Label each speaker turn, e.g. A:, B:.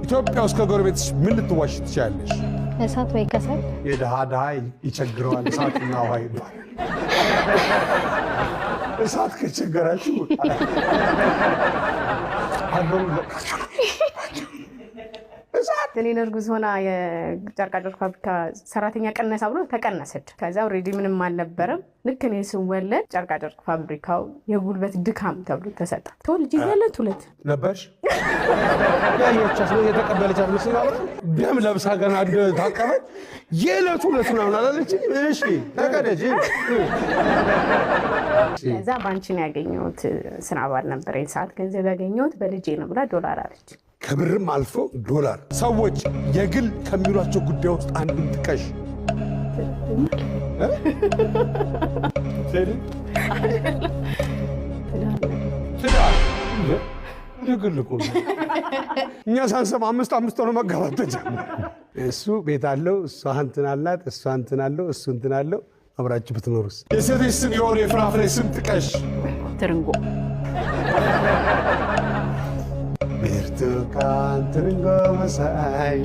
A: ኢትዮጵያ ውስጥ ከጎረቤትሽ ምን ልትዋሽ ትችያለሽ?
B: እሳት ወይ ከሰል
A: የድሃ ይቸግረዋል እሳትና ውሃ ይባላል። እሳት ከቸገራችሁ
C: እኔ እርጉዝ ሆና የጨርቃጨርቅ ፋብሪካ ሰራተኛ ቀነሳ ብሎ ተቀነሰች። ከዛ ኦልሬዲ ምንም አልነበረም። ልክ እኔ ስወለድ ጨርቃጨርቅ ፋብሪካው የጉልበት ድካም ተብሎ ተሰጠ። ተወልጄ እያለሁ ሁለት
A: ነበርሽ ያየቻት ነው የተቀበለቻት ምስል ደም ለብሳ ገና ታቀበች። የዕለቱ ዕለት ነው አላለች። እሺ ተቀደጅ።
C: ከዛ ባንቺ ነው ያገኘሁት ስራ ባል ነበር ሰዓት ገንዘብ ያገኘሁት በልጄ ነው ብላ ዶላር አለች።
A: ከብርም አልፎ ዶላር። ሰዎች የግል ከሚሏቸው ጉዳይ ውስጥ አንዱን ጥቀሽ። ትዳር የግል እኮ እኛ ሳንሰማ አምስት ሆኖ መጋባት ተጀመረ። እሱ ቤት አለው፣ እሷ እንትን አላት፣ እሷ እንትን አለው፣ እሱ እንትን አለው። አብራችሁ ብትኖሩስ? የሴቶች ስም የሆነ የፍራፍሬ ስም ጥቀሽ።
C: ትርንጎ፣
A: ብርቱካን፣ ትርንጎ መሳይ